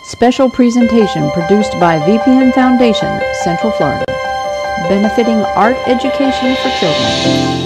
Special presentation produced by VPN Foundation, Central Florida, benefiting art education for children.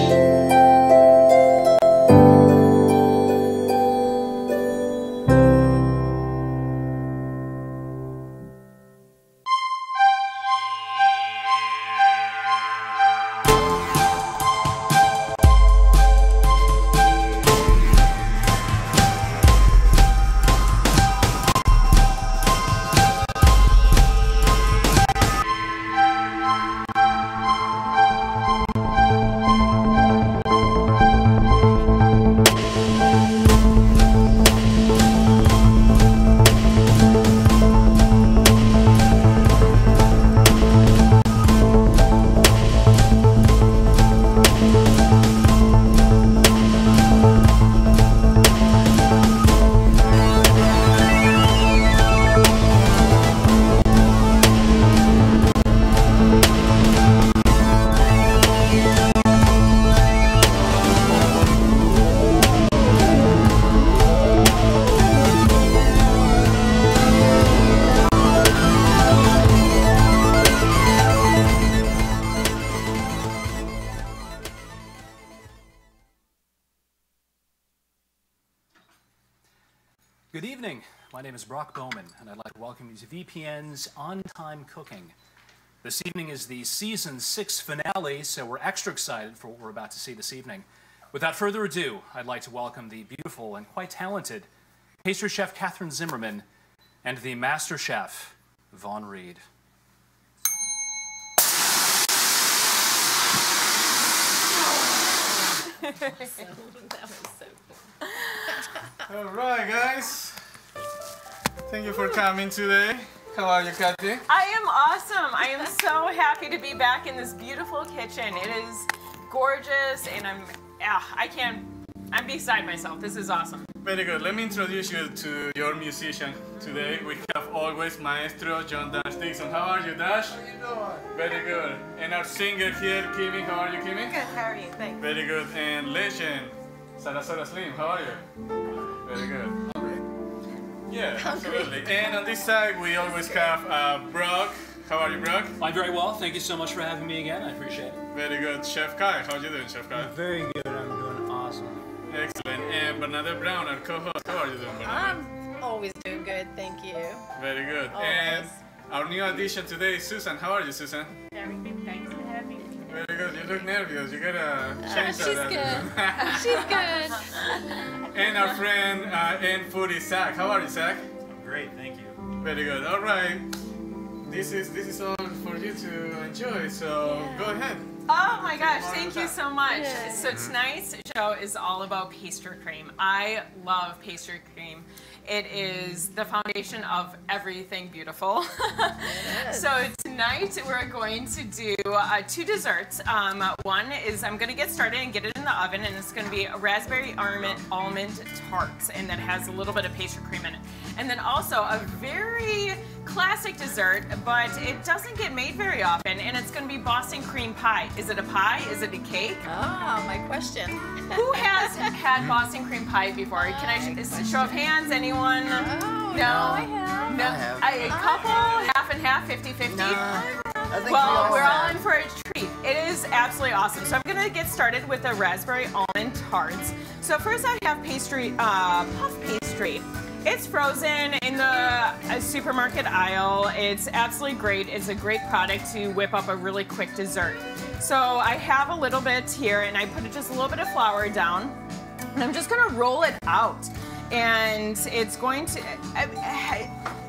Good evening. My name is Brock Bowman, and I'd like to welcome you to VPN's On Time Cooking. This evening is the Season 6 finale, so we're extra excited for what we're about to see this evening. Without further ado, I'd like to welcome the beautiful and quite talented pastry chef Katherine Zimmerman and the master chef, Vaughn Reed. That was so cool. All right, guys. Thank you for coming today. How are you, Kathy? I am awesome. I am so happy to be back in this beautiful kitchen. It is gorgeous, and I'm beside myself. This is awesome. Very good. Let me introduce you to your musician today. We have always Maestro John Dash Dixon. How are you, Dash? How you doing? Very good. And our singer here, Kimmy. How are you, Kimmy? Good. How are you? Thanks. Very good. And legend, Sarasota Slim. How are you? Very good. Yeah, absolutely. And on this side, we always have Brock. How are you, Brock? I'm very well. Thank you so much for having me again. I appreciate it. Very good. Chef Kai. How are you doing, Chef Kai? Very good. I'm doing awesome. Excellent. And Bernadette Brown, our co-host. How are you doing, Bernadette? I'm always doing good, thank you. Very good. Always. And our new addition today is Susan. How are you, Susan? Very good. Thanks for having me. Very good. You look nervous. You gotta change She's that. good. She's good. And our friend and foodie Zach. How are you, Zach? Great, thank you. Very good. All right. This is all for you to enjoy. So go ahead. Oh my gosh, thank you so much. Yeah. So tonight's show is all about pastry cream. I love pastry cream. It is the foundation of everything beautiful. So tonight we're going to do two desserts. One is I'm going to get started and get it in the oven, and it's going to be a raspberry almond tart, and that has a little bit of pastry cream in it. And then also a very classic dessert, but it doesn't get made very often, and it's going to be Boston cream pie. Is it a pie? Is it a cake? Ah, my question. Who has had Boston cream pie before? Can I show of hands? Anyone? Oh, no, I have. No, a couple, half and half, 50-50. Well, we're all in for a treat. It is absolutely awesome. So I'm going to get started with the raspberry almond tarts. So first I have pastry, puff pastry. It's frozen in the supermarket aisle. It's absolutely great. It's a great product to whip up a really quick dessert. So I have a little bit here, and I put just a little bit of flour down, and I'm just going to roll it out. And it's going to,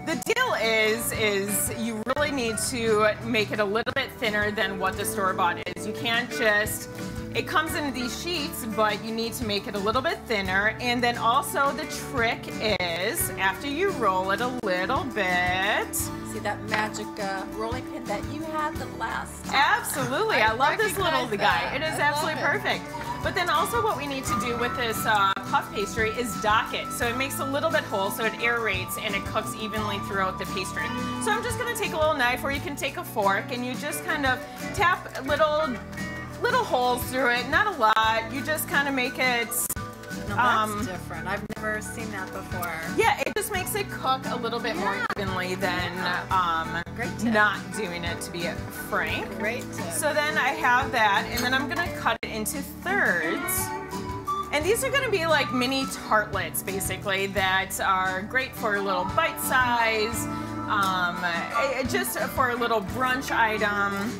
the deal is you really need to make it a little bit thinner than what the store-bought is. You can't just, it comes in these sheets, but you need to make it a little bit thinner. And then also the trick is, after you roll it a little bit. See that magic rolling pin that you had the last time? Absolutely, I love this little recognize guy. that. It is I absolutely love it. perfect. But then also what we need to do with this puff pastry is dock it. So it makes a little bit whole, so it aerates and it cooks evenly throughout the pastry. So I'm just gonna take a little knife, or you can take a fork, and you just kind of tap little holes through it, not a lot. You just kind of make it No, that's different. I've never seen that before. Yeah, it just makes it cook a little bit more evenly than Great tip. not doing it, to be frank. Great tip. So then I have that, and then I'm gonna cut it into thirds. And these are gonna be like mini tartlets, basically, that are great for a little bite size, just for a little brunch item.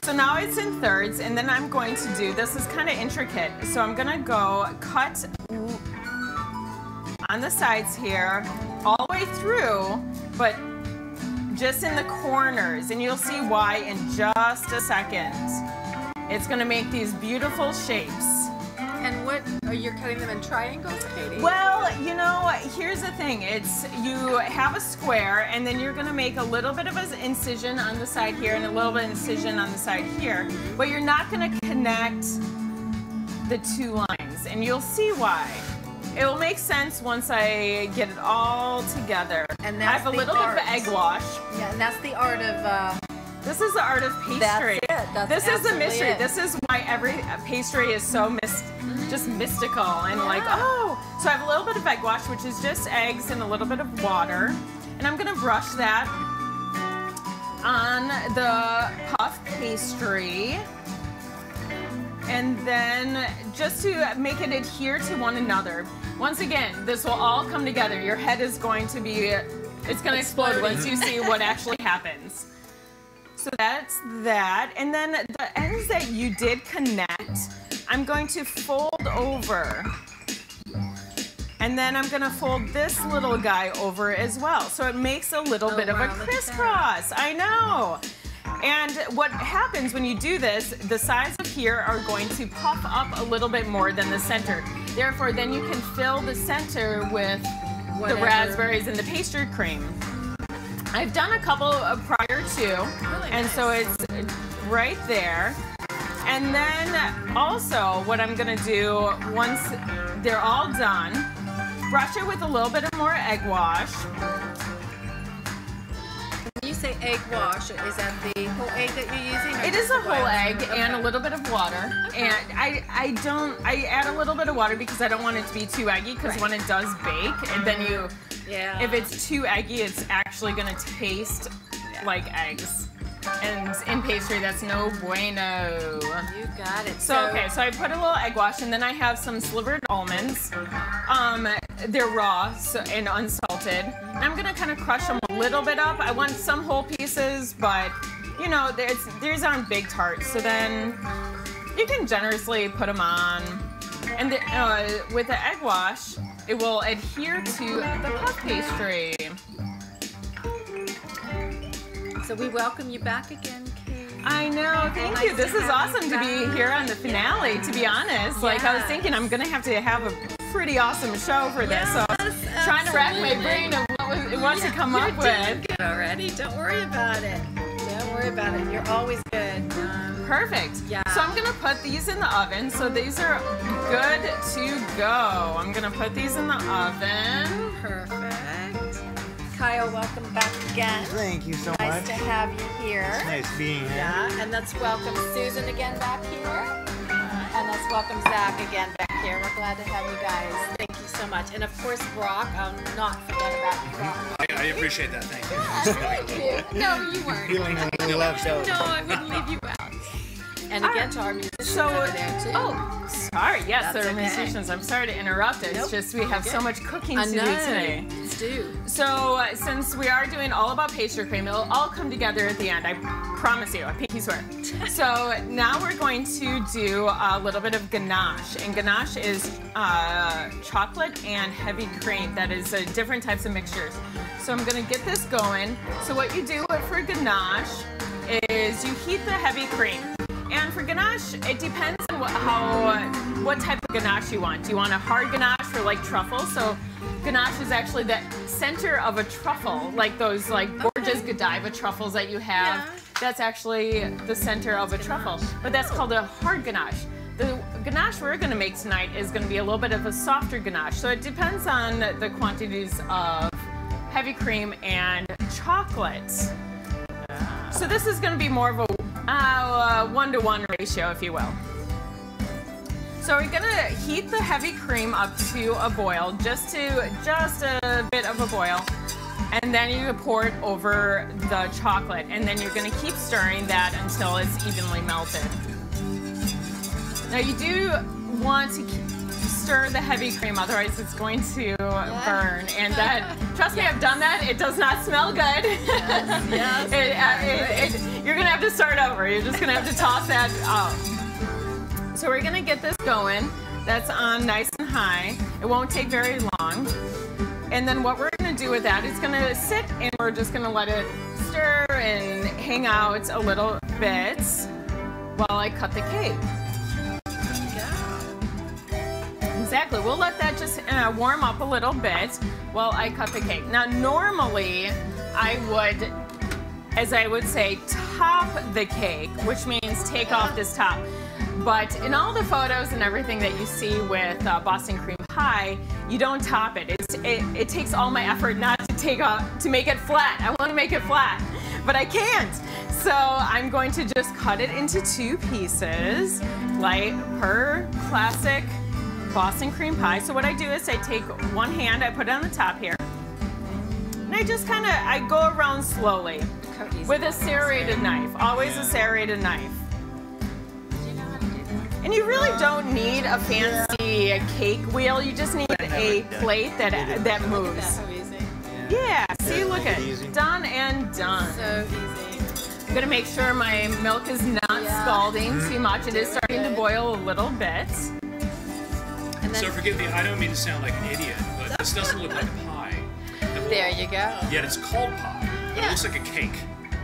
So now it's in thirds, and then I'm going to do, this is kind of intricate, so I'm gonna go cut on the sides here, all the way through, but just in the corners, and you'll see why in just a second. It's gonna make these beautiful shapes. And what, are you cutting them in triangles, Katie? Well, you know, here's the thing. It's, you have a square, and then you're gonna make a little bit of an incision on the side here and a little bit of incision on the side here, but you're not gonna connect the two lines, and you'll see why. It will make sense once I get it all together. And I that's have a the little art. bit of egg wash. Yeah, and that's the art of, This is the art of pastry. That's it. That's this is the absolutely mystery. it. This is why every pastry is so just mystical and like, oh. So I have a little bit of egg wash, which is just eggs and a little bit of water. And I'm gonna brush that on the puff pastry. And then just to make it adhere to one another. Once again, this will all come together. Your head is going to be, it's gonna explode once you see what actually happens. So that's that. And then the ends that you did connect, I'm going to fold over. And then I'm gonna fold this little guy over as well. So it makes a little bit of a crisscross. I know. And what happens when you do this, the sides of here are going to puff up a little bit more than the center. Therefore, then you can fill the center with the raspberries and the pastry cream. I've done a couple prior to, and so it's right there. And then also what I'm gonna do, once they're all done, brush it with a little bit of more egg wash. When you say egg wash, is that the whole egg that you're using? It is a whole egg and a little bit of water. And I add a little bit of water because I don't want it to be too eggy, because when it does bake, and then you, if it's too eggy, it's actually gonna taste like eggs. And in pastry, that's no bueno. You got it. So okay, so I put a little egg wash, and then I have some slivered almonds. They're raw and unsalted. And I'm gonna kind of crush them a little bit up. I want some whole pieces, but you know, these aren't big tarts. So then you can generously put them on. And with the egg wash, it will adhere to the puff pastry. So we welcome you back again, Kate. I know, thank you. This is awesome to be here on the finale, to be honest. Like, I was thinking I'm gonna have to have a pretty awesome show for this. So I was trying to rack my brain of what to come up with. You're doing good already. Don't worry about it. Don't worry about it. You're always good. Perfect. Yeah. So I'm gonna put these in the oven. So these are good to go. I'm gonna put these in the oven. Perfect. Kyle, welcome back again. Thank you so much. Nice to have you here. It's nice being here. Yeah, and let's welcome Susan again back here. And let's welcome Zach again back here. We're glad to have you guys. Thank you so much. And of course, Brock, I'll not forget about you, Brock. I appreciate that, thank you. Thank you. No, you weren't. Feeling really loved out. No, I wouldn't leave you out. And again to our musicians over there too. Oh, sorry. Yes, there are okay. musicians. I'm sorry to interrupt. It's just we have so much cooking to do today. Let's do. So since we are doing all about pastry cream, it'll all come together at the end. I promise you. I pinky swear. So now we're going to do a little bit of ganache, and ganache is chocolate and heavy cream. That is different types of mixtures. So I'm going to get this going. So what you do for ganache is you heat the heavy cream. And for ganache, it depends on what type of ganache you want. Do you want a hard ganache or like truffle? So ganache is actually the center of a truffle, like those like gorgeous Godiva truffles that you have. Yeah. That's actually the center of a truffle, but that's called a hard ganache. The ganache we're going to make tonight is going to be a little bit of a softer ganache. So it depends on the quantities of heavy cream and chocolate. So this is going to be more of a 1-to-1 ratio, if you will. So we're gonna heat the heavy cream up to a boil, just a bit of a boil. And then you pour it over the chocolate, and then you're gonna keep stirring that until it's evenly melted. Now you do want to stir the heavy cream, otherwise it's going to burn. And that, trust me, I've done that. It does not smell good. You're gonna have to start over. You're just gonna have to toss that out. So we're gonna get this going. That's on nice and high. It won't take very long. And then what we're gonna do with that is gonna sit, and we're just gonna let it stir and hang out a little bit while I cut the cake. Exactly, we'll let that just warm up a little bit while I cut the cake. Now normally I would, as I would say, top the cake, which means take off this top. But in all the photos and everything that you see with Boston cream pie, you don't top it. It takes all my effort not to make it flat. I want to make it flat, but I can't. So I'm going to just cut it into 2 pieces, like per classic Boston cream pie. So what I do is I take one hand, I put it on the top here, and I just I go around slowly with a serrated knife. Always a serrated knife. And you really don't need a fancy cake wheel. You just need a plate that moves. Yeah, see, look at it. Done and done. So easy. I'm gonna make sure my milk is not scalding too much. It is starting to boil a little bit. And then, So forgive me, I don't mean to sound like an idiot, but this doesn't look like a pie. there you go. Yet it's called pie. But it looks like a cake.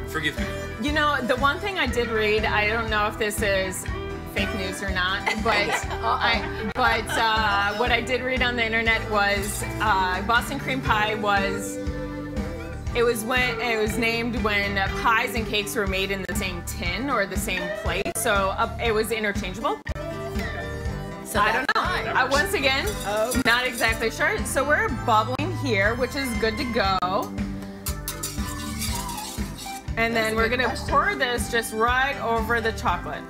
Forgive me. You know, the one thing I did read, I don't know if this is fake news or not, but what I did read on the internet was Boston cream pie was named when pies and cakes were made in the same tin or the same plate, so it was interchangeable. So I don't know. Once again, not exactly sure. So we're bubbling here, which is good to go. And then we're gonna pour this just right over the chocolate.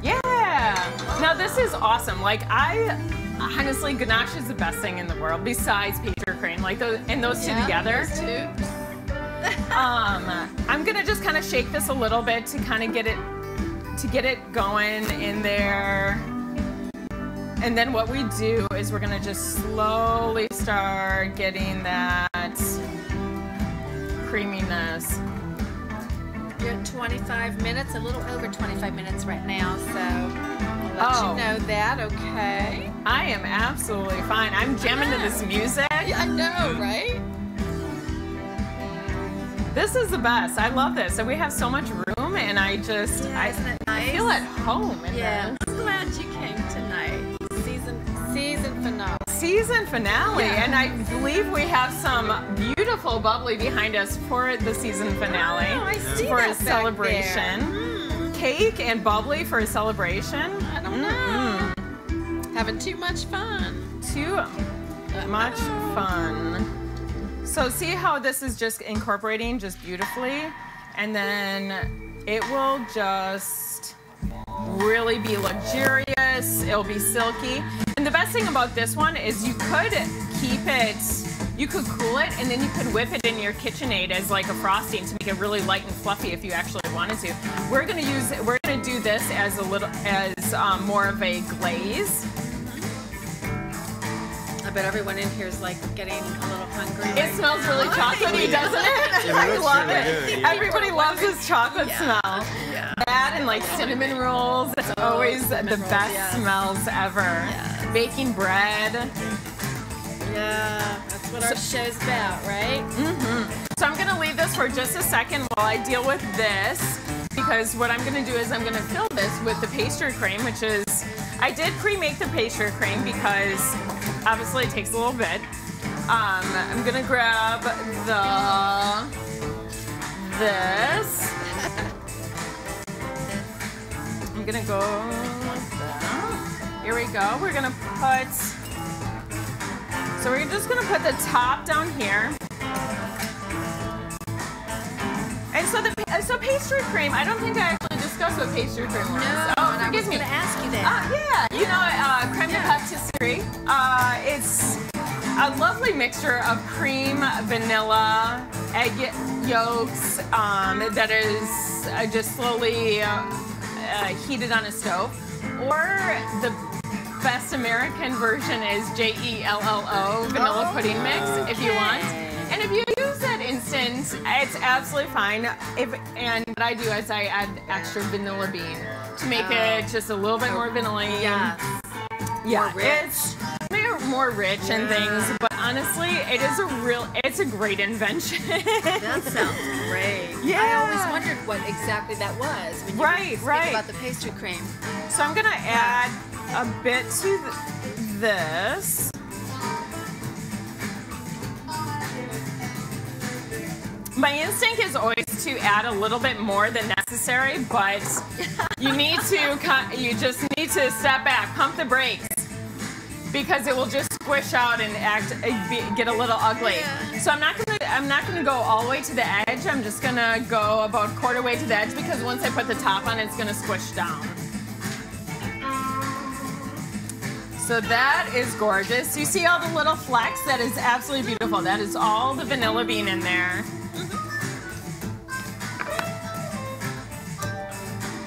Yeah. Now this is awesome. Like honestly, ganache is the best thing in the world besides pastry cream. Like those two together. Those two. I'm gonna just kind of shake this a little bit to kind of get it going in there. And then what we do is we're gonna just slowly start getting that creaminess. You're at 25 minutes, a little over 25 minutes right now, so I'll let you know that, okay? I am absolutely fine. I'm jamming to this music. Yeah, I know, right? This is the best. I love this. So we have so much room, and isn't it nice? feel at home in Yeah, this. I'm glad you came tonight. Season finale. Season finale, and I believe we have some beautiful bubbly behind us for the season finale. Oh, I see for that a celebration. Cake and bubbly for a celebration. I don't know. Having too much fun. Too much fun. So see how this is just incorporating just beautifully, and then it will just really be luxurious. It'll be silky. And the best thing about this one is you could cool it, and then you could whip it in your KitchenAid as like a frosting to make it really light and fluffy if you actually wanted to. We're gonna do this as more of a glaze. I bet everyone in here is like getting a little hungry. It smells really chocolatey, doesn't it? I love it. Everybody loves this chocolate smell. Yeah. That and like cinnamon rolls. It's always the best smells ever. Yes. Baking bread. Yeah, that's what our show's about, right? So I'm gonna leave this for just a second while I deal with this, because what I'm gonna do is I'm gonna fill this with the pastry cream, which is, I did pre-make the pastry cream because obviously it takes a little bit. I'm gonna grab this. I'm gonna go like that. Here we go. We're gonna so we're just gonna put the top down here. And so pastry cream, I don't think I actually discussed what pastry cream was. No, Oh, and I was forgive me. going to ask you that. Yeah, you know, creme de patisserie. It's a lovely mixture of cream, vanilla, egg yolks that is just slowly heated on a stove. Or the best American version is JELLO, vanilla pudding mix, if you want. And if you use that instant, it's absolutely fine. And what I do is I add extra vanilla bean to make it just a little bit more vanilla. Yes. Yeah, More rich. it's more rich and things. But honestly, it's a great invention. That sounds great. Yeah. I always wondered what exactly that was when you speak about the pastry cream. So I'm gonna add a bit to this. My instinct is always to add a little bit more than necessary, but you just need to step back, pump the brakes, because it will just squish out and get a little ugly. So I'm not gonna go all the way to the edge. I'm just gonna go about quarter way to the edge, because once I put the top on, it's gonna squish down. So that is gorgeous. You see all the little flecks? That is absolutely beautiful. That is all the vanilla bean in there.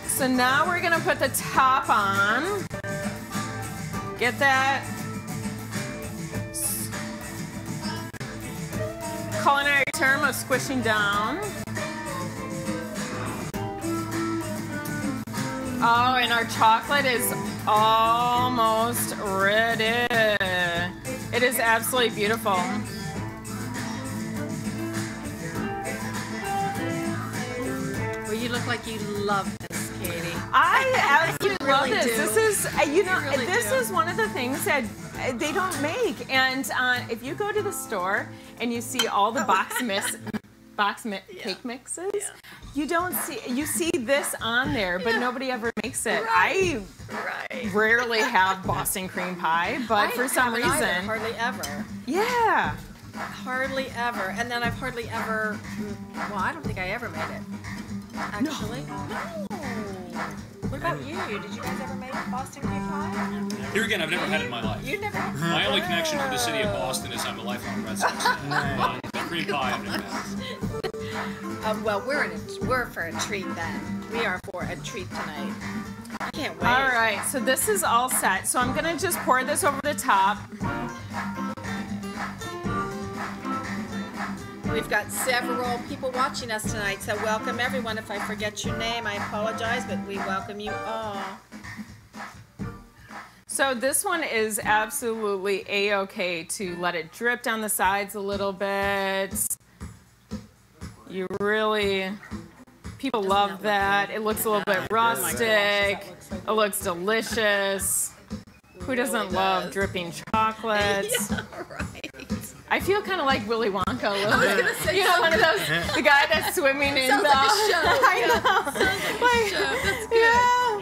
So now we're gonna put the top on. Get that culinary term of squishing down. Oh, and our chocolate is almost ready. It is absolutely beautiful. Well, you look like you love this, Katie. I absolutely love this. do. This is, this do. is one of the things that they don't make. And if you go to the store and you see all the cake mixes, you don't see, you see this on there, but nobody ever makes it. I rarely have Boston cream pie, but for some reason. Either, hardly ever. Yeah. Hardly ever. And then I've hardly ever, well, I don't think I ever made it. Actually. No. What about you? Did you guys ever make Boston cream pie? Here again, I've never had it in my life. You never had My only connection to the city of Boston is I'm a lifelong Red Sox fan. Cream pie, I've never had. Well, we're for a treat then. We are for a treat tonight. I can't wait. All right, so this is all set. So I'm gonna just pour this over the top. We've got several people watching us tonight, so welcome everyone. If I forget your name, I apologize, but we welcome you all. So this one is absolutely a-okay to let it drip down the sides a little bit. You really, people love that. It looks a little bit rustic. It looks delicious. Who doesn't love dripping chocolates? Yeah, right. I feel kind of like Willy Wonka a little bit. You know, one of those, the guy that's swimming in Sounds the... like a show. I know. Sounds like a show. That's good. Yeah.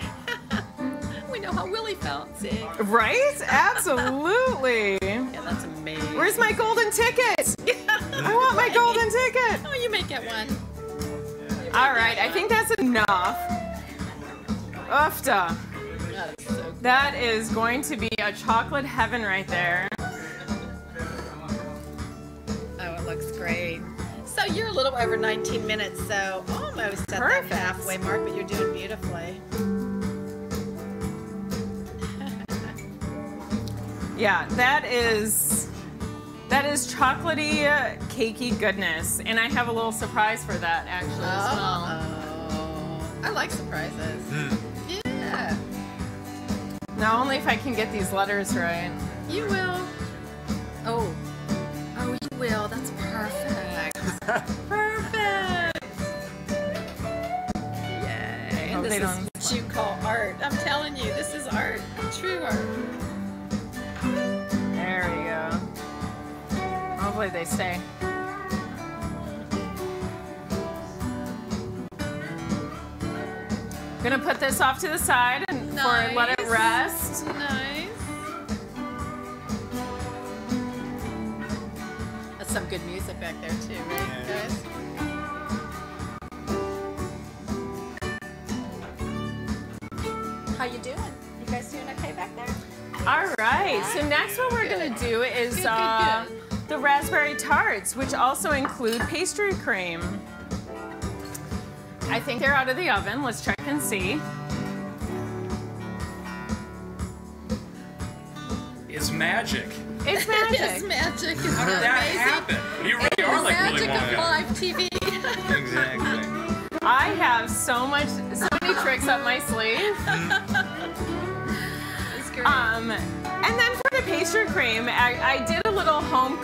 We know how Willie felt, see? Right? Absolutely. Yeah, that's amazing. Where's my golden ticket? I want my golden ticket. Oh, you may get one. All right, I think that's enough. Ufta. That's so good. That is going to be a chocolate heaven right there. Oh, it looks great. So you're a little over 19 minutes, so almost at Perfect. that halfway mark, but you're doing beautifully. Yeah, that is chocolatey, cakey goodness, and I have a little surprise for that actually as well. Oh, I like surprises. Yeah, Now only if I can get these letters right. you will. Oh, you will. That's perfect. Perfect. Yay! Oh, And they this don't- is what you call art. I'm telling you, this is art. True art. There we go. Hopefully they stay. Gonna put this off to the side and let it rest. Nice. That's some good music back there too, right, guys? How you doing? You guys doing okay back there? All right. So next what we're going to do is Good. the raspberry tarts, which also include pastry cream. I think they're out of the oven. Let's check and see. It's magic. It's magic. It's magic. It's How did that happen? You really are like magic Willy of Wonka. live TV. Exactly. I have so many tricks up my sleeve. It's great. And then for the pastry cream, I did a little home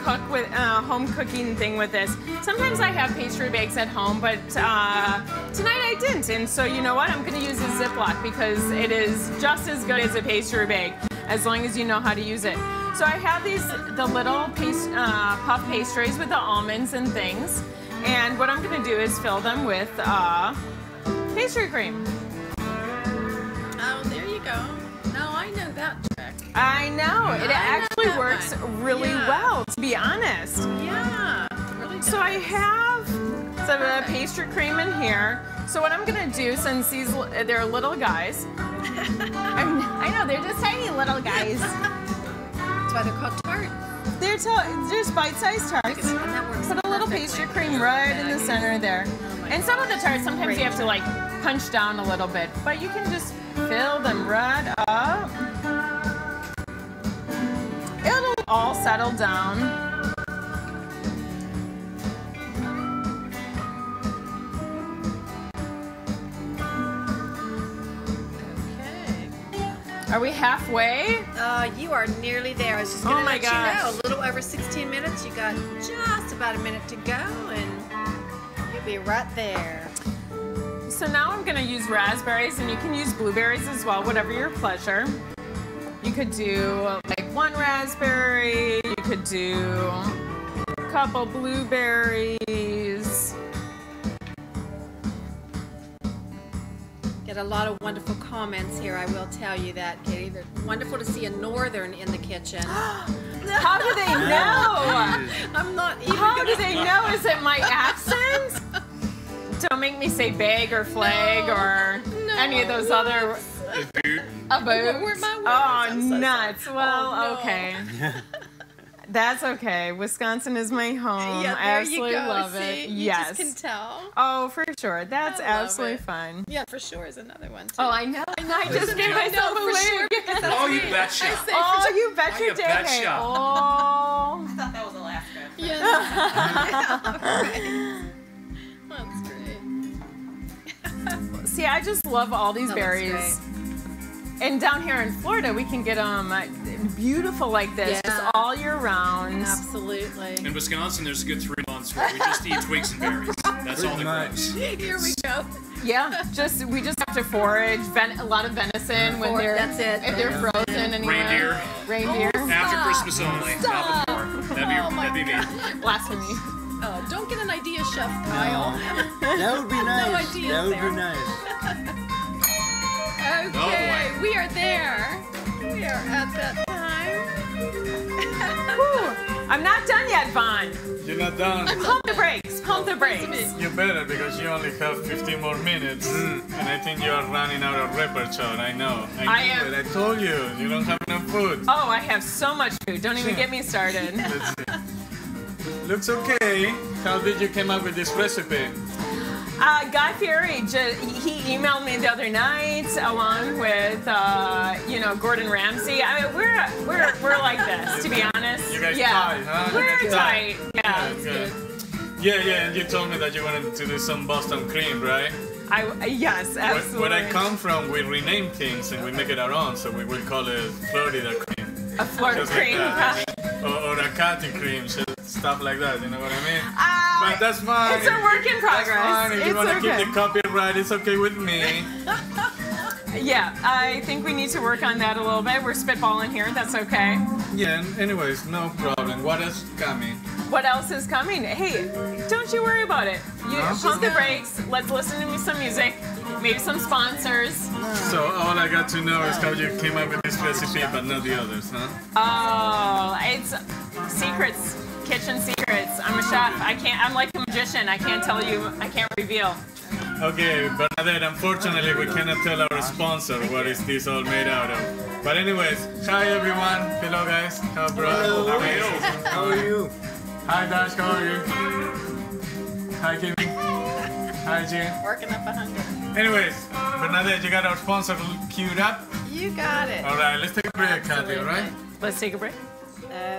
cooking thing with this. Sometimes I have pastry bakes at home, but tonight I didn't. And so you know what? I'm going to use a Ziploc because it is just as good as a pastry bake, as long as you know how to use it. So I have the little puff pastries with the almonds and things. And what I'm going to do is fill them with pastry cream. Oh, there you go. No, I know that trick. I know. It I know actually that works one. really Yeah. well, to be honest. Yeah, really So I does. have some pastry cream in here. So what I'm going to do, since they're little guys, I know, they're just tiny little guys. That's why they're called tarts. They're just bite-sized tarts. And that works Put a little pastry cream right in the center there. And some of the tarts, sometimes you have to like punch down a little bit, but you can just fill them right up. It'll all settle down. Okay. Are we halfway? You are nearly there. I was just going to my let gosh. you know. A little over 16 minutes. You got just about a minute to go, and you'll be right there. So now I'm going to use raspberries, and you can use blueberries as well, whatever your pleasure. You could do like one raspberry, you could do a couple blueberries. Get a lot of wonderful comments here, I will tell you that, Katie. They're wonderful to see a northern in the kitchen. How do they know? I'm not even How gonna do they know? Is it my accent? Don't make me say bag or flag or any of those other... A boot. What were my words? Oh, I'm so nuts. sorry. Well, Oh, no. okay. That's okay. Wisconsin is my home. Yeah, I there absolutely you go. love See, it. you Yes. just can tell. Oh, for sure. That's I love absolutely it. fun. Yeah, for sure is another one too. Oh, I know. I just gave I know myself for away. sure because that's Oh, you me. betcha. I say Oh, for you bet Oh, your you day. betcha. Oh. I thought that was Alaska. Yes. That's great. See, I just love all these That looks berries. And down here in Florida, we can get them beautiful like this, Yeah. just all year round. Absolutely. In Wisconsin, there's a good 3 months where we just eat twigs and berries. That's all that grows. Here we go. Yeah, we just have to forage a lot of venison when That's it. if they're frozen anyway. Reindeer. After Christmas only. Not before. That'd be me. Blasphemy. Oh, don't get an idea, Chef Kyle. That would be nice. ideas That would there. be nice. Okay, we are there. We are at that time. Whew. I'm not done yet, Vaughn. You're not done. Pump the brakes. Pump the brakes. You better, because you only have 15 more minutes. And I think you are running out of repertoire. I know. I I am. knew it. I told you. You don't have enough food. Oh, I have so much food. Don't even get me started. Let's see. Looks okay. How did you come up with this recipe? Guy Fieri, he emailed me the other night along with, Gordon Ramsay. I mean, we're like this, to be honest. You guys yeah. tight, huh? You We're guys tight. Yeah. Good. Yeah, and you told me that you wanted to do some Boston cream, right? Yes, absolutely. Where I come from, we rename things and we make it our own, so we will call it Florida cream. A Florida Just like cream. that. Or a Cathy cream, so stuff like that, you know what I mean? But that's fine. It's a work in progress. That's fine. If you It's want to okay. keep the copyright, it's okay with me. Yeah, I think we need to work on that a little bit. We're spitballing here. That's okay. Yeah, anyways, no problem. What is coming? What else is coming? Hey, don't you worry about it. You pump the brakes. Let's listen to some music. Maybe some sponsors. So all I got to know is how you came up with this recipe, but not the others, huh? Oh, it's secrets, kitchen secrets. I'm a chef. I'm like a magician. I can't tell you. I can't reveal. Okay, Bernadette, unfortunately we cannot tell our sponsor what is this all made out of. But anyways, hi everyone. Hello guys. Hello bro. Hello. How are you? Hi Dash, how are you? Hi Kimmy. Hi Jean. Working up a hunger. Anyways, Bernadette, you got our sponsor queued up? You got it. Alright, let's take a break, Kathy, alright? Let's take a break.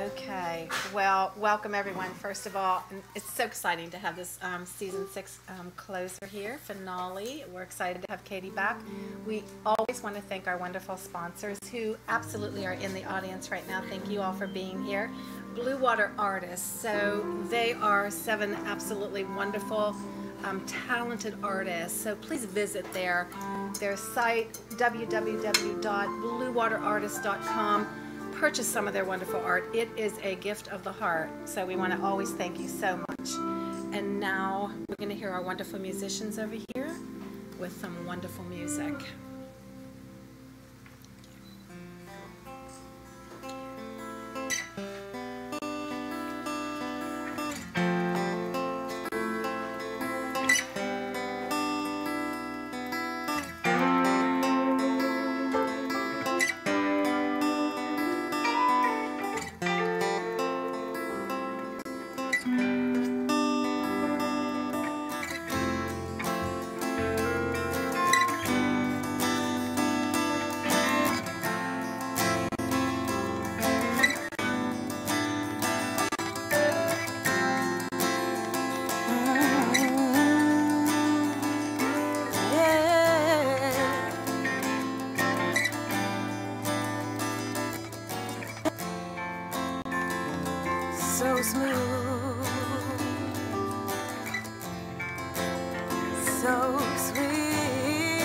Okay. Well, welcome everyone. First of all, it's so exciting to have this season 6 closer here, finale. We're excited to have Katie back. We always want to thank our wonderful sponsors who absolutely are in the audience right now. Thank you all for being here. Blue Water Artists. So they are 7 absolutely wonderful, talented artists. So please visit their site, www.bluewaterartist.com. Purchase some of their wonderful art. It is a gift of the heart. So we want to always thank you so much. And now we're going to hear our wonderful musicians over here with some wonderful music. So smooth, so sweet,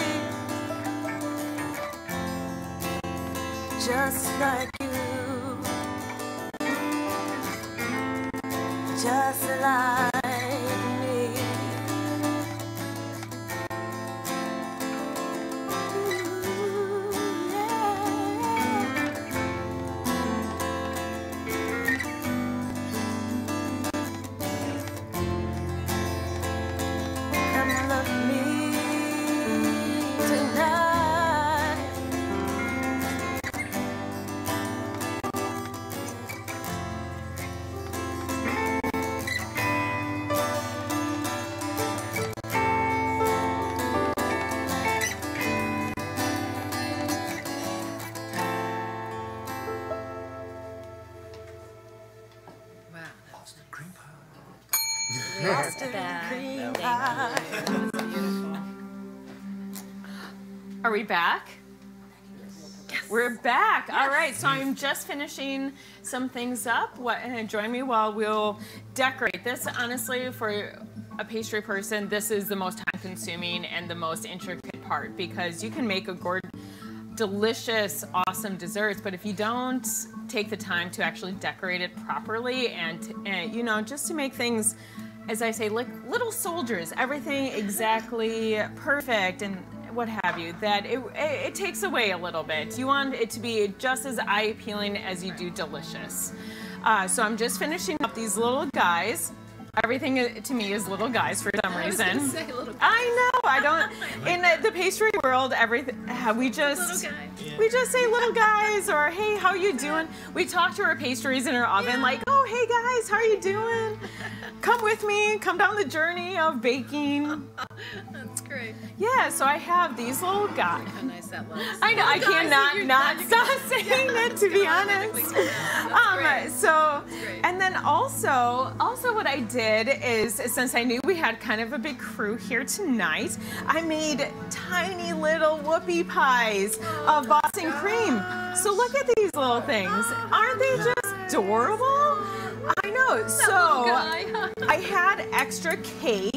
just like you, just like me. Ooh, yeah. Come love me tonight. Are we back? Yes. We're back. Yes. All right, so I'm just finishing some things up. Join me while we'll decorate. This, honestly, for a pastry person, this is the most time-consuming and the most intricate part because you can make a delicious, awesome desserts, but if you don't take the time to actually decorate it properly and you know, just to make things, as I say, like little soldiers, everything exactly perfect and what have you, that it takes away a little bit. You want it to be just as eye-appealing as you do delicious. So I'm just finishing up these little guys. Everything to me is little guys for some reason. I was gonna say little guys. I know. I don't. In the pastry world, everything we just say little guys or hey, how you doing? We talk to our pastries in our oven like, oh hey guys, how are you doing? Come with me. Come down the journey of baking. That's great. Yeah. So I have these little guys. How nice that looks. I know. I cannot not stop saying it, to be honest. So, and then also what I did is, since I knew we had kind of a big crew here tonight, I made tiny little whoopie pies of Boston cream. So look at these little things. Aren't they just adorable? I know. So I had extra cake.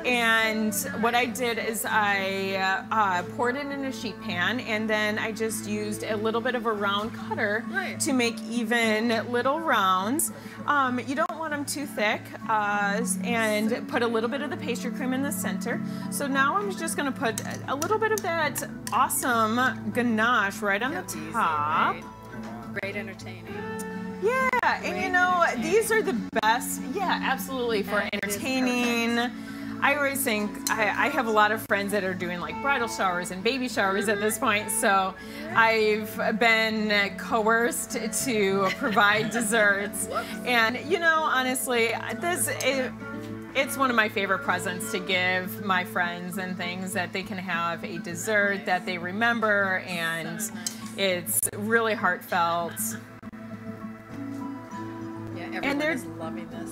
And what I did is I poured it in a sheet pan, and then I just used a little bit of a round cutter to make even little rounds. You don't want them too thick, and put a little bit of the pastry cream in the center. So now I'm just going to put a little bit of that awesome ganache right on the top. Easy, right? Great entertaining. Yeah, and you know, these are the best, yeah, absolutely, for entertaining. I always think I have a lot of friends that are doing like bridal showers and baby showers at this point, so I've been coerced to provide desserts. And you know, honestly, it's one of my favorite presents to give my friends and things, that they can have a dessert that they remember, and it's really heartfelt. Yeah, everyone is loving this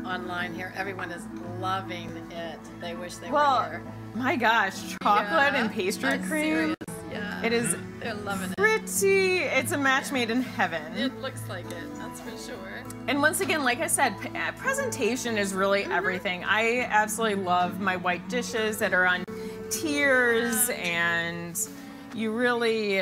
online here. Everyone is loving it. They wish they were here. My gosh, chocolate and pastry cream. Serious. Yeah. It is They're loving it. pretty. It's a match made in heaven. It looks like it, that's for sure. And once again, like I said, presentation is really everything. I absolutely love my white dishes that are on tiers, and you really,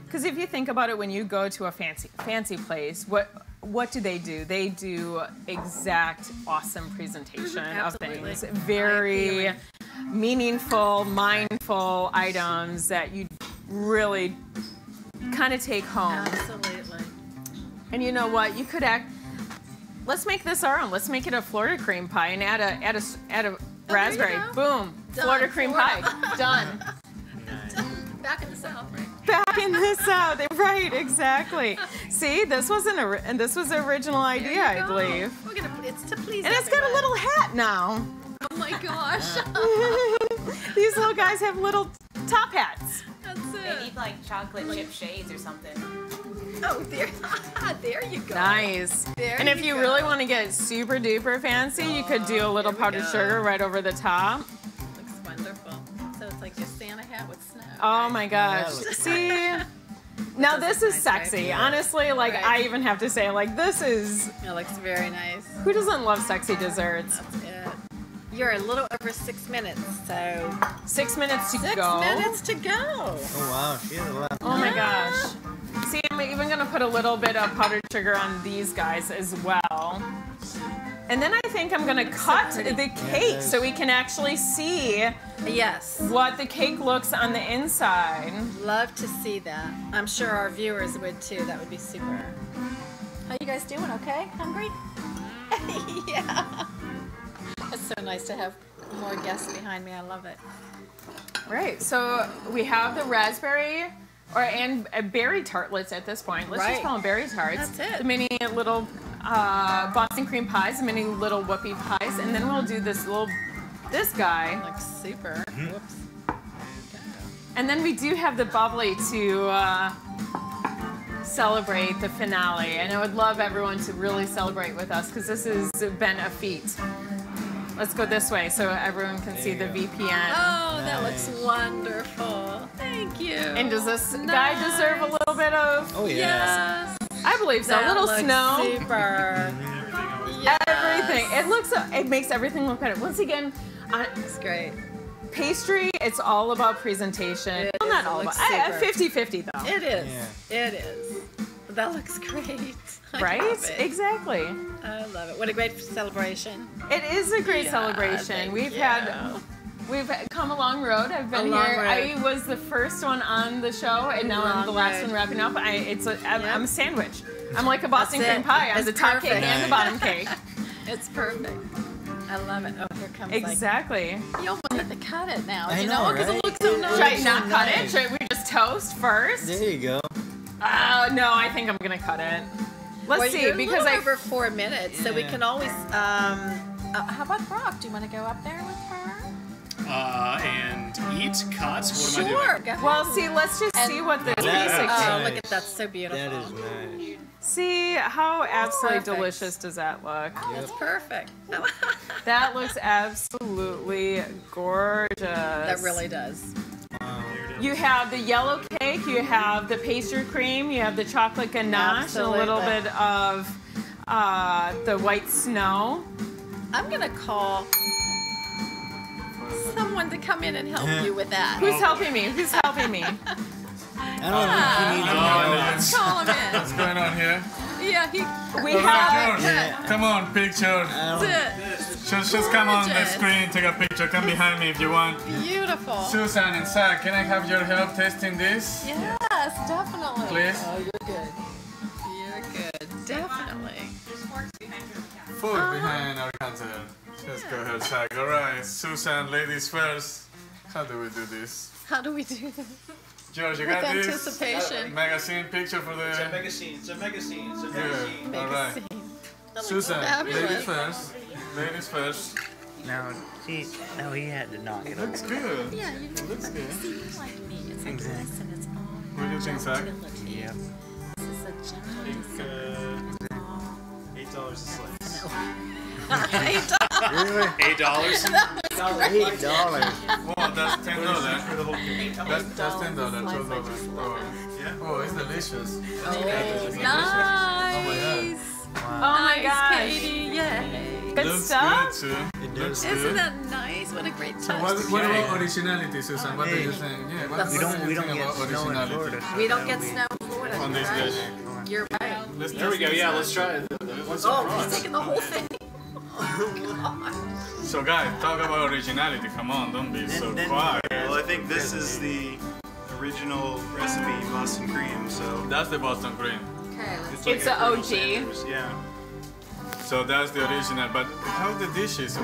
because if you think about it, when you go to a fancy place, what do? They do exact awesome presentation of things. Very meaningful, mindful items that you really kind of take home. Absolutely. And you know what? You could let's make this our own. Let's make it a Florida cream pie and add a raspberry. Boom. Done. Florida cream pie. Done. Back in the South, right? Back in the South. Right, exactly. See, this was an original idea, I believe. It's to please And it's got a little hat now. Oh my gosh. These little guys have little top hats. That's They it. need like chocolate chip shades or something. Oh, there you go. Nice. There And if you go. really want to get super duper fancy, you could do a little powdered sugar right over the top. Looks wonderful. So it's like your Santa hat with snow. Oh right? my gosh. See? Now this is sexy. Honestly, like Right. I even have to say, like this is, It looks very nice. who doesn't love sexy desserts? That's it. You're a little over 6 minutes, so 6 minutes to 6 go. minutes to go. Oh wow, she has a lot. Oh my gosh. See, I'm even gonna put a little bit of powdered sugar on these guys as well. And then I think I'm gonna cut the cake so we can actually see Yes. what the cake looks on the inside. Love to see that. I'm sure our viewers would too. That would be super. How you guys doing? Okay? Hungry? Yeah. It's so nice to have more guests behind me. I love it. Right, so we have the raspberry and berry tartlets at this point. Let's just Right. call them berry tarts. That's it. The mini little Boston cream pies, the mini little whoopie pies, and then we'll do this guy. Looks super. Whoops. And then we do have the bubbly to celebrate the finale. And I would love everyone to really celebrate with us because this has been a feat. Let's go this way so everyone can see the VPN. Oh, that looks wonderful. Thank you. And does this guy deserve a little bit of? Oh yeah. Yes. I believe so. That A little looks snow. Super. Yes. Everything. It makes everything look better. Once again, It's great. pastry, it's all about presentation. It Well, is. not It all looks about. super. 50-50 though. It is. Yeah. It is. That looks great. I Right? love it. Exactly. I love it. What a great celebration. It is a great Yeah, celebration. thank We've you. We've come a long road. I've been A long here. road. I was the first one on the show, and now I'm Long the last road. one wrapping up. I'm Yep. a sandwich. I'm like a Boston That's cream it. pie. I'm It's the top cake perfect. and the bottom cake. It's perfect. I love it. Oh, here comes Exactly. like, you almost have to cut it now. I you know, because right? it looks so nice. Should I so not cut it? nice. Should we just toast first? There you go. No, I think I'm gonna cut it. Let's Well, see, you're because a little over 4 minutes, so we Yeah. can always. How about Brock? Do you want to go up there with her? And eat, cut. What am I Sure. doing? Go ahead. Well, see, let's just see what this That basic. is Oh, nice. look at that! So beautiful. That is nice. See how absolutely Perfect. delicious does that look? That's perfect. That looks absolutely gorgeous. That really does. You have the yellow cake, you have the pastry cream, you have the chocolate ganache, and a little Absolutely. bit of the white snow. I'm gonna call someone to come in and help you with that. Who's helping me? Who's helping me? I don't think you need to know. Call him in. What's going on here? Yeah, he. We have. Picture. Come on, picture. That's it. Just come on the Gorgeous. screen, take a picture. Come behind me if you want. Beautiful. Susan and Zach, can I have your help testing this? Yes, definitely. Please? Oh, you're good. You're good. Definitely. Food behind our counter. Let's go ahead, tag. All right, Susan, ladies first. How do we do this? How do we do this? George, you With got this? anticipation. Magazine picture for It's a the... mega scene. It's a mega scene. It's a mega Good, scene. all right. Susan, ladies first. Ladies first. No, he had to knock it Looks over. good. Yeah, you It looks good. like me. It's like Exactly. this and it's all What do you think, Zach? gentility. Yep. This is a gentle $8 a slice. Really? $8. $8. Whoa, that's $10. For the whole cake. That's $10, $12. Yeah. Oh, it's delicious. Nice. Oh my gosh. Katie, yay. Good Looks stuff. good too. It Looks does. Isn't good. that nice? What a great touch. So what about originality, Susan? What do you think? Yeah, what We do don't you get think about snow in originality? Florida. so We don't that'll get be- snow in Florida, On this right? dish. You're right. Let's There we go. Yeah, let's try it. What's Oh, up? he's taking the whole thing. So guys, talk about originality. Come on, don't be so Then- quiet. Well, I think this is the original recipe, Boston cream. So That's the Boston cream. Okay, let's It's like a Colonel OG. Sanders, yeah. So that's the original. But how the dish is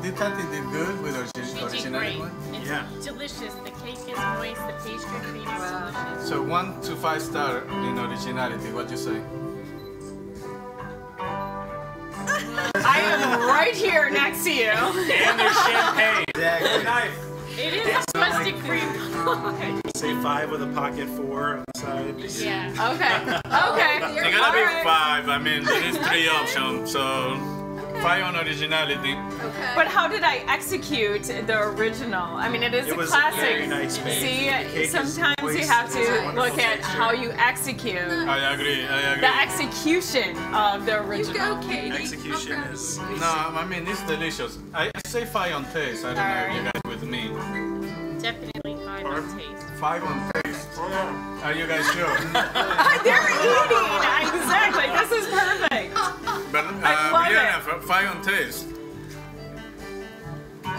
did Kathy did good with originality one? It's Yeah. delicious. The cake is moist. The pastry cream is delicious. So 1 to 5 star in originality. What you say? I am right here next to you. And there's champagne. Exactly. It is a rustic cream pie. Say 5 with a pocket 4 on the side. Yeah. Okay. Okay. They gotta be All right. 5. I mean, there is 3 options. So 5 on originality. Okay. But how did I execute the original? I mean, it is It a was classic. very nice made. The cake See, is sometimes you moist. have It's a to wonderful look at texture. how you execute I agree. the execution of the You original. go, Katie. Execution is. No, I mean, it's delicious. I say 5 on taste. I don't know if you guys with me. Definitely 5 on taste. 5 on taste. Are you guys sure? They're eating. Exactly. This is perfect. But I love Brianna, 5 on taste.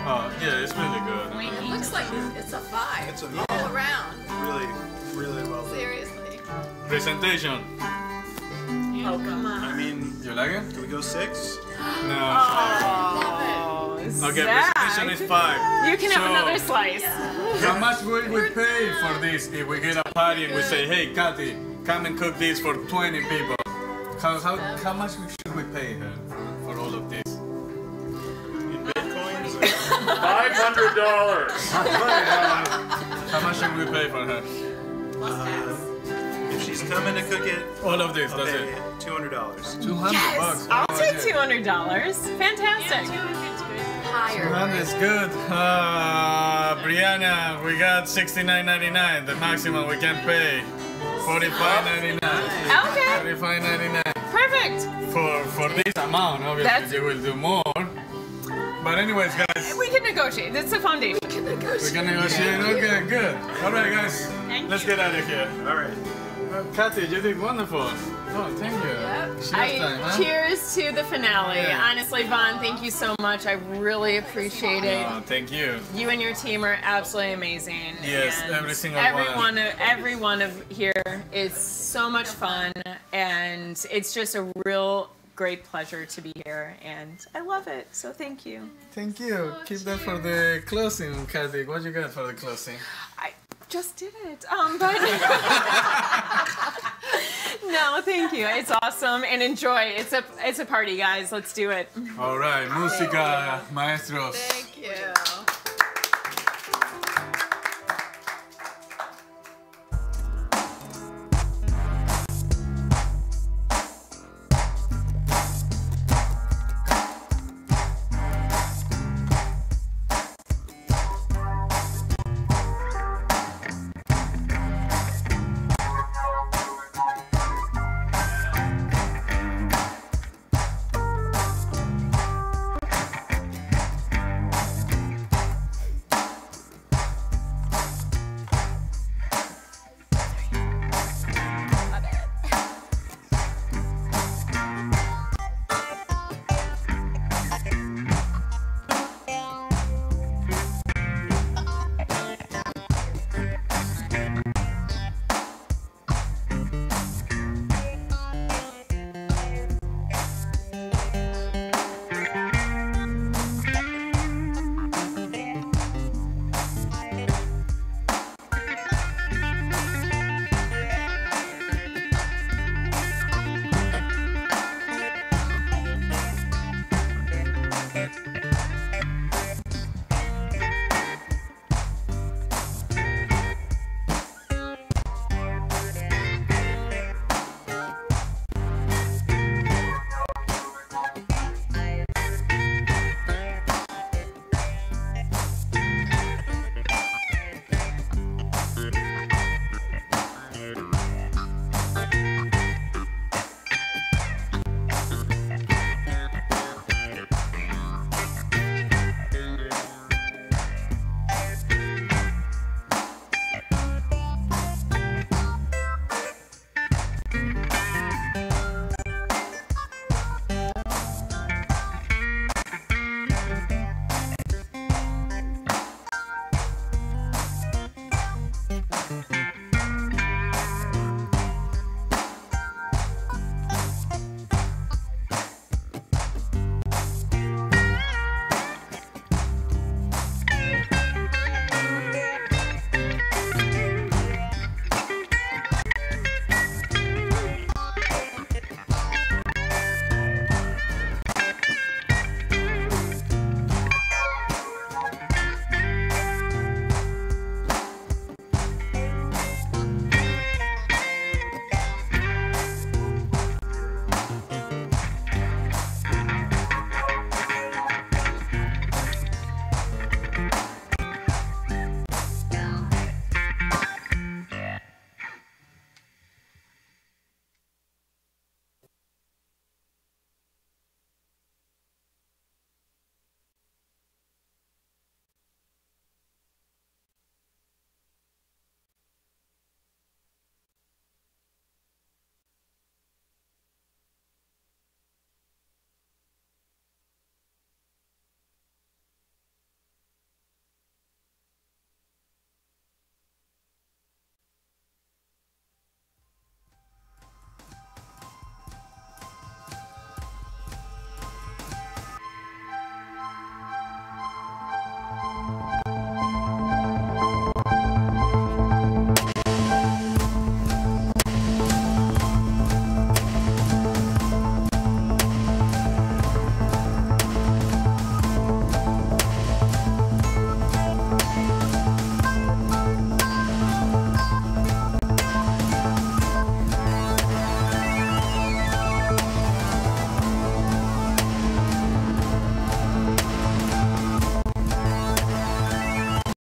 Oh, yeah, it's really good. It looks like it's a 5. It's a all around. really, really well done. Seriously. Presentation. Oh, come on. I mean, You like it? do we go 6? No. Oh, Okay, Zach. presentation is 5. You can have So, another slice. How much will we pay for this if we get a party and we say, hey, Kathy, come and cook this for 20 people? How much should we pay her for all of this? In Bitcoins? $500. How much should we pay for her? If she's coming to cook it, All of this, I'll that's pay it. $200. 200 Yes, bucks. I'll Oh, take yeah. $200. Fantastic. 200's good. Higher. 200 is good. Brianna, we got $69.99. The maximum we can pay. $45.99. Okay, $45.99. perfect. For this amount, obviously That's- they will do more. But anyways, guys, We can negotiate. It's a foundation. we can negotiate. Okay, good. All right, guys, let's get out of here. All right. Kathy, you did wonderful. Oh, thank you. Cheers time, huh? Cheers to the finale. Yeah. Honestly, Vaughn, thank you so much. I really appreciate it. Oh, thank you. You and your team are absolutely amazing. Yes, And every single one. Every one of here is so much fun, and it's just a real great pleasure to be here, and I love it. So thank you. Thank you. Keep that for the closing, Kathy. What you got for the closing? I just did it. But no, thank you. It's awesome, and enjoy. It's a party, guys. Let's do it. All right, música, maestros.